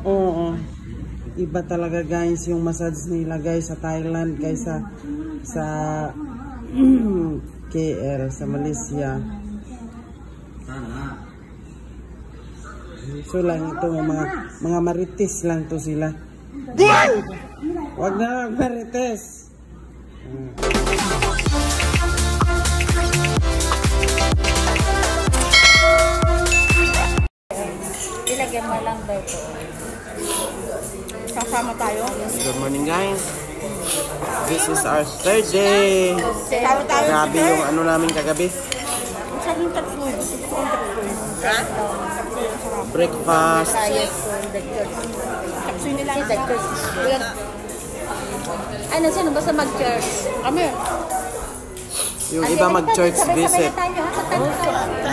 Oo. Iba talaga guys yung massage nila guys sa Thailand kaysa sa KL, sa Malaysia. So lang ito, mga marites lang to sila. Wag na marites. Ilagyan mo lang ba ito? Kasama tayo. Good morning guys. This is our third day. Grabe yung ano namin kagabi. Breakfast. Ay, nasaan? Basta mag-church. Kami. Yung iba mag-church visit.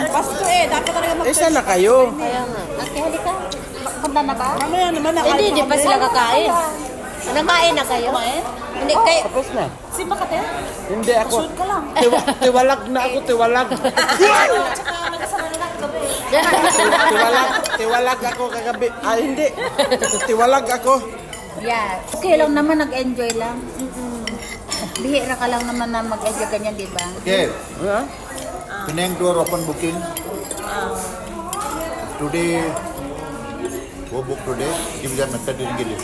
Pasto dapat talaga mag-church. Eh, saan na kayo? Kaya nga. Ate, halika. Punta na ba? Mamaya naman na. Hindi pa sila kakain. Nakain na kayo? Hindi kayo. Tapos na. Simba ka tayo? Hindi ako. Shoot ka lang. Tiwalag na ako, tiwalag. Tiwalag ako kagabi. Ah, hindi. Tiwalag ako. Yeah. Okay lang naman, nag-enjoy lang. Bihira ka lang naman na mag-enjoy ganyan, di ba? Okay. Penang tour open booking. Today, go book today. Give them method in English.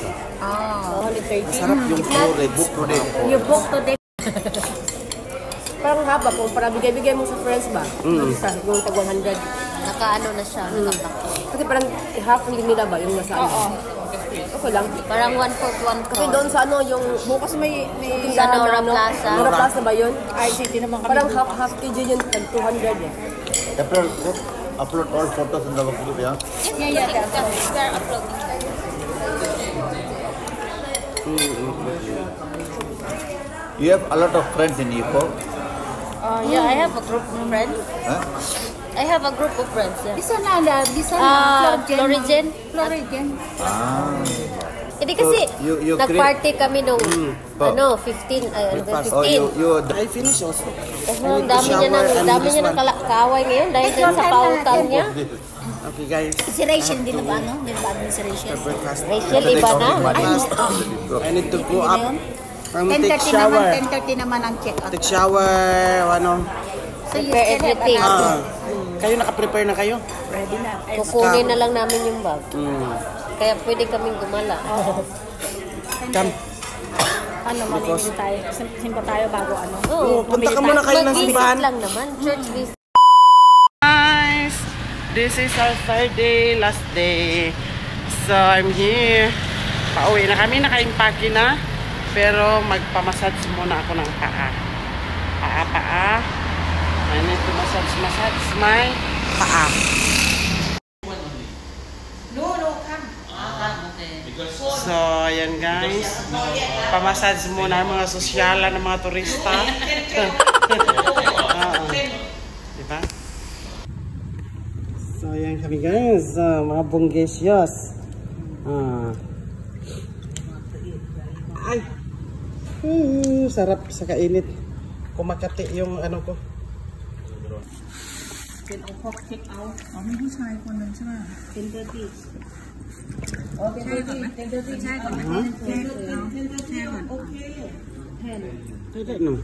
Sarap yung tour. Book today. You book today. Parang haba po, para bigay-bigay mo sa friends ba? Isa, yung tag 100. Naka-ano na siya, Kasi parang half hindi nila ba yung nasa ano? Okay lang. parang 1/4, 1/4. Kasi doon sa ano, yung bukas may Sa Nora Plaza. Nora Plaza ba yun? ICT naman kami. Parang half kg yun, tag 200 eh. April, upload all photos in the group, yeah? Yeah. They're uploading. You have a lot of friends in Ipoh. Yeah, I have a group of friends. Huh? I have a group of friends. Bisa na, Florigen. Ah. Hindi kasi, you nag-party kami nung, 15, Oh, I finish also. Ang dami niya ng kaaway ngayon dahil dyan sa pautang niya. Okay guys. Si Rachel, di na ba ano? Di na ba admin si Rachel? Breakfast. Rachel, iba na. I need to go up. Take 10:30 shower. naman, 10:30 naman ang check-out. Take shower, ano. So you Prepare still have everything. Kayo naka-prepare na kayo? ready na. Kukunin na lang namin yung bag. Kaya pwede kaming gumala. Come. Ano, mamili tayo. Simpa tayo bago ano. Oo, punta ka muna kayo ng simbahan. Mag-visit lang naman. Church visit. Guys, this is our third day, last day. So I'm here. Pauwi na kami, naka-impake na. Pero magpamassage muna ako ng paa. Paa. I need to massage my paa. So, ayan guys. Pamassage muna ang mga sosyalan ng mga turista. Diba? So, ayan kami guys. Mga bonggesyos. Ay! Sarap sa kainit. Kumakati yung ano ko. Check out. May husay ko nun siya. 10:30. Okay, 10:30. Check out. 10:30. Tidak no.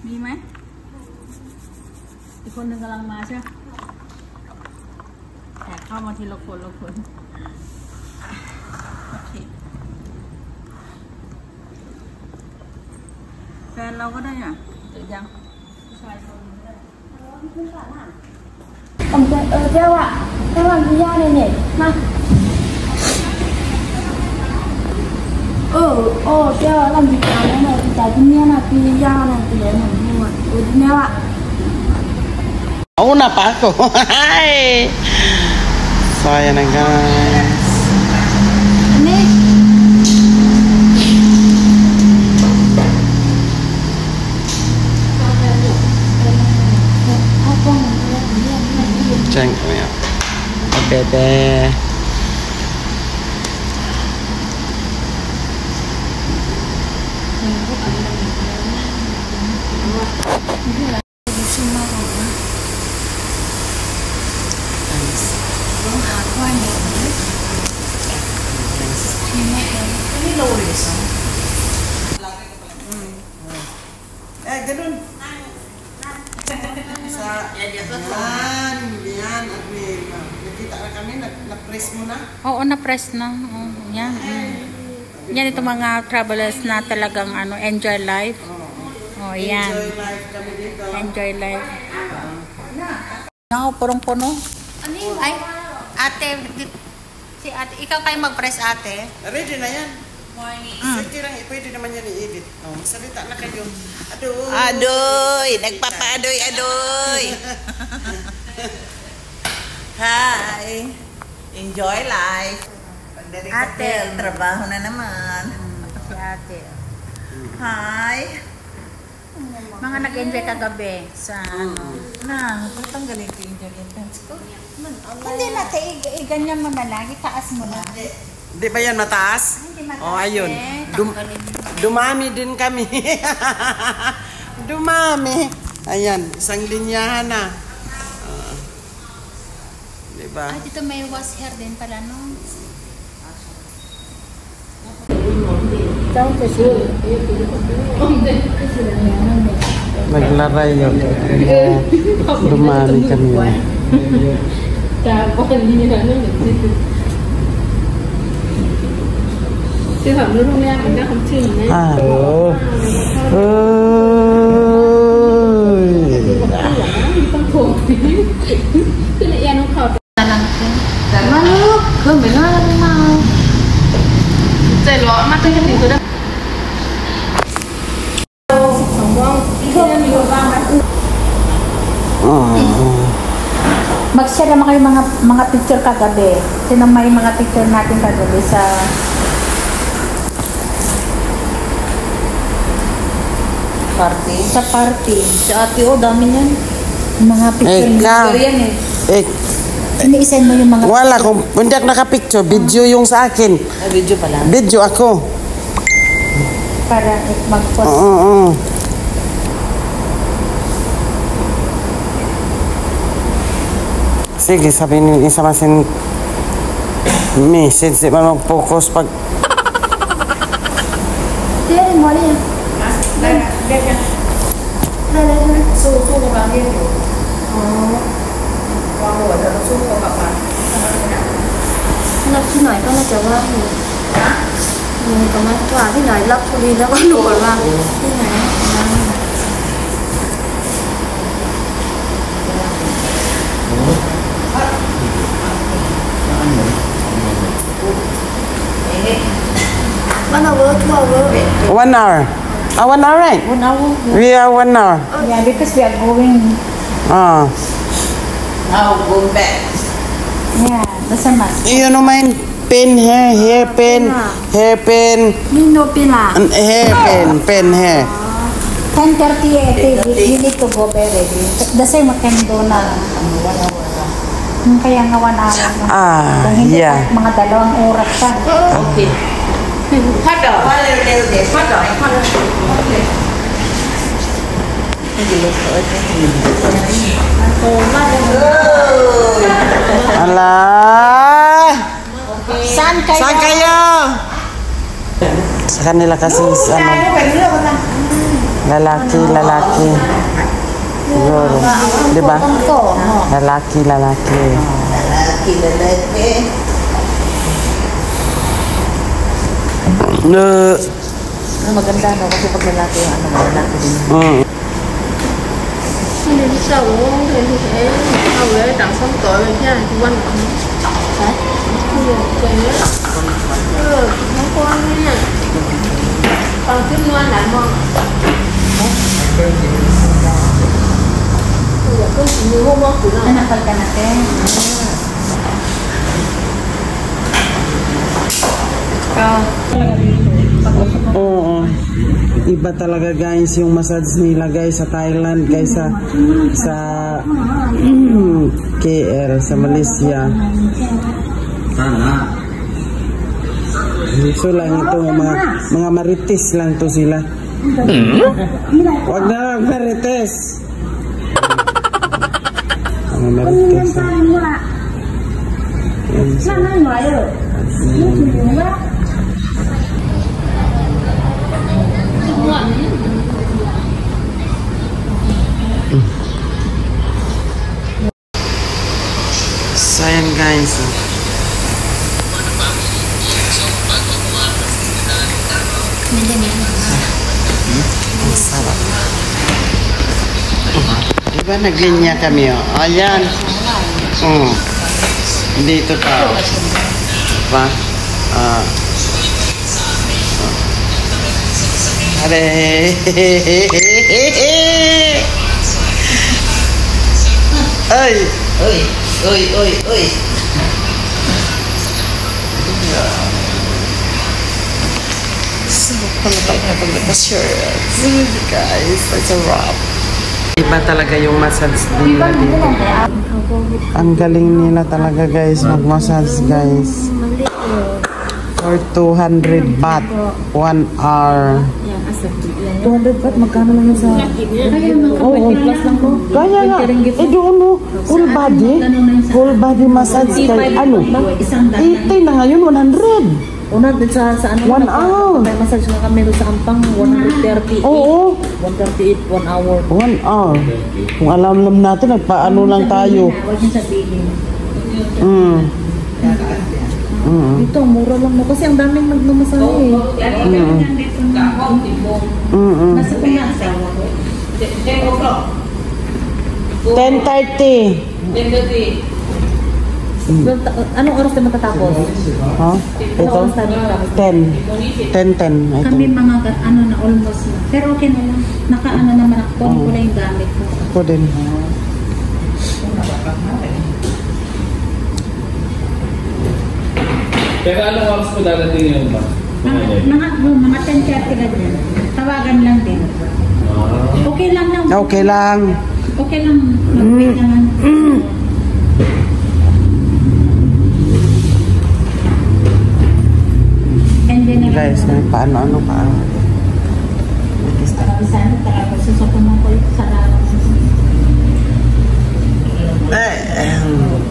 มีไหมอีกคนหนึ่งกำลังมาใช่ไหมแขกเข้ามาทีละคนโอเคแฟนเราก็ได้อ่ะหรือยังผมจะเจ้าอ่ะถ้าวันที่ย่าในเน็ตมาเจ้าลำดีกว่าแล้วเนี่ยแต่ที่เนี่ยนะพี่ย่าน่ะเสียหนูหมดที่เนี่ยอ่ะ Una pa ako. Hi! So, ayan na guys. Diyan kami. Bebe. Ganun. Yan, nakita na kami, na-press mo na. Oo, na-press na. Oh, yan. Yan itong mga travelers na talagang enjoy life. Oh, yan. Enjoy life kami dito. Enjoy life. Purong-puno. Ay, ate, si ate, ikaw kayo mag-press ate. Ready na yan. Morning. Sige lang, pwede naman yan i-edit. Salita na kayo. Adoy! Adoy! Nagpapa-adoy-adoy! Hi! Enjoy life! Pagdating sa hotel, trabaho na naman. Si ate. Hi! Mga nag-enjoy kagabi sa Tatanggalin ko yung jogging ko. Hindi natin, ganyan mo na lang. Itaas mo na. Di ba yan mataas? Hindi mataas. Oh, ayun. Dumami din kami. Dumami. Ayan, isang linyahan na. Di ba? Dito may wash hair din pala, no? Naglaray yun. Dumami kami. Sư phẩm luôn em mình đang không chừng đấy. Con thuộc cái này em nó khọt. Mà nước không phải nói mà. Chạy lọ mắt cái gì rồi đó. Mag-share naman kayo mga picture kagabi. Sino may mga picture natin kagabi sa Party? Sa party. Sa ate, dami yan. Mga picture yan eh. Ini-send mo yung mga... Wala, kung hindi ako nakapicture, video yung sa akin. Video pala? Video ako. Para mag-post. Sige, sabihin ni isa masin message, di man mag-focus pag... Tiyan mo rin. Lắpที่ไหนก็น่าจะว่างอยู่ตรงนั้นกว่าที่ไหนรับพอดีแล้วก็หนูบอกว่าที่ไหน1 hour 2 hour 1 hour. 1 hour, right? 1 hour. We are 1 hour. Yeah, because we are going. Now, go back. Yeah, basta mas. You know mine? Pen, hair pen, hair pen, นี่โนปิล่ะ hair pen, pen, hair. 10:30 ate, you need to go very ready. The same we can do na. Kaya nga 1 hour. Kung hindi mga 2 oras pa. Okay. Phát rồi. Phát đều để phát rồi. Phát rồi. Okay. Cái gì vậy? Alah. Saan kayo? Saan kayo? Sa kanila kasi lalaki. Siguro. Di ba? Lalaki. Maganda no kasi pag lalaki yung lalaki din. Nên sau thì sẽเอาไว้ต่างส้มต่อยเลยเนี่ยทุกวันใช่น้องก้อนเนี่ยตอนขึ้นนวลหลายมองอยากขึ้นมือห้องมองคุณ Anak ka natin. Oo. Iba talaga guys yung massage nila guys sa Thailand guys sa KL sa Malaysia. So lang ito mga marites lang to sila. Wag na, Marites. So, ayan guys. Ang sarap. Diba naglinya kami, oh. Ayan. Dito pa. Diba? Are. Ay. Uy. So, guys, that's a wrap. Iba talaga yung massage nila dito. Ang galing nila talaga guys, mag-massage guys. For 200 baht, 1 hour. 200 baht, magkano lang yun sa... Oo, plus lang ko. Kaya nga, doon no, full body massage kay ano? 80 na ngayon, 100. 100 sa ano? 1 hour. May massage na kami doon sa Ampang, 138. Oo. 138, 1 hour. 1 hour. Kung alam natin, nagpaano lang tayo. Huwag yung sabihin. Ito, mura lang mo. Kasi ang daming magmamasahe eh. Nasa kumasa. 10:30. Anong oras na matatapos? Ha? Ito? 10. Kami mga ano na almost na. Pero okay na lang. Nakaano naman ako. Kunin ko lang yung gamit ko. Ako din. Pero anong oras mo dadating yun ba? Mga 10:30 ganyan. Tawagan lang din. Okay lang lang. Okay lang. Okay lang. Mag-wait naman. Guys, paano pa? Sana talaga susukunan ko sa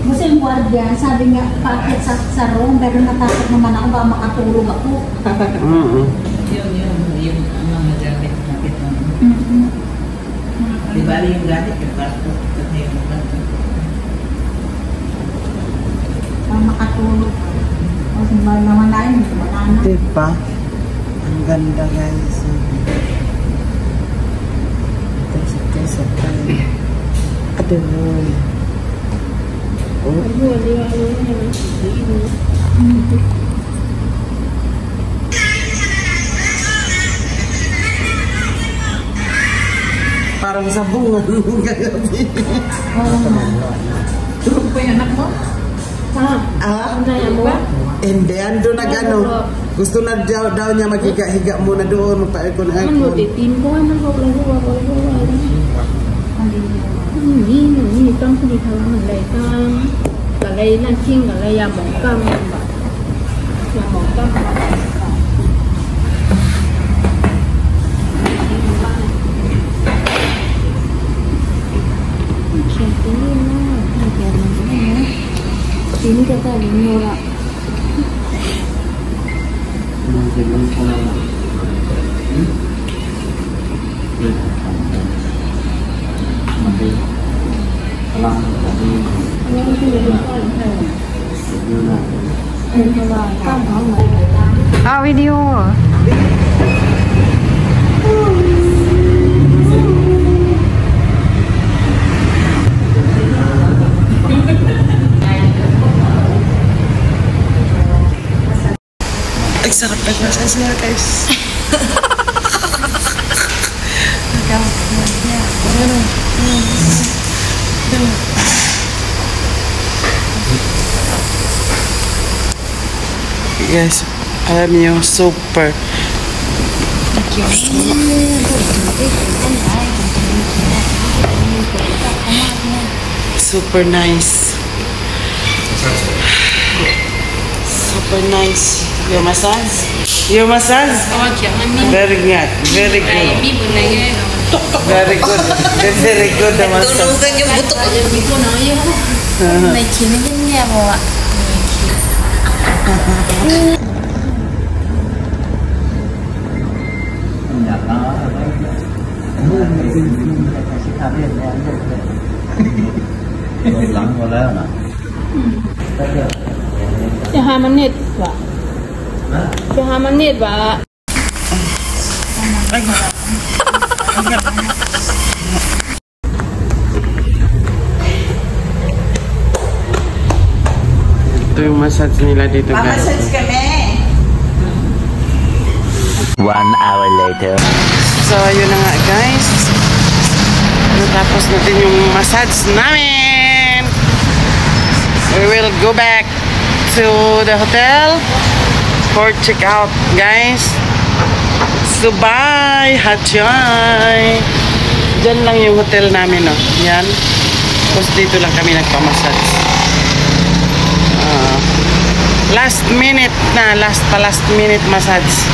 kasi yung guardia, sabi nga, bakit sa room, pero natakot naman ako, baka makatulog ako. Yung mga gamit natin. Di ba yung gamit yung barko? Baka makatulog. Kasi ba naman na yun, wala na. Diba? Ang ganda guys. Aduh. Parang sabungan kagabi. Tulog pa yung anak mo? Hindi, ando nag-ano. Gusto na daw niya maghiga-higa muna doon. Magpaikon ako. Ano, titin ko, ano ko, Iniต้องคุยทางอะไรกันอะไรนั่นชิงอะไรยาหมองกำยาหมองกำเขียนตัวนี้นะเขียนมันนะทีนี้จะได้เงินละมันจะมันพอวิดีโอAy, sarap nag-massage niya guys. Guys, alam niyo, super. Super nice. Super nice. Your massage? Your massage? Very good. Very good. Bibo na yun. Very good. Very good naman sa. Tulugan yung buto. Bibo na yun. May kinigin niya mo. Hamanit ba? Hamanit ba? Ito yung massage nila dito, guys. Mamasage kami. 1 hour later. So, yun na nga, guys. Natapos natin yung massage namin. We will go back to the hotel for check-out, guys. So, bye! Hachai! Diyan lang yung hotel namin, no? Yan. Tapos dito lang kami nagpamassage. Last minute na, last minute massage.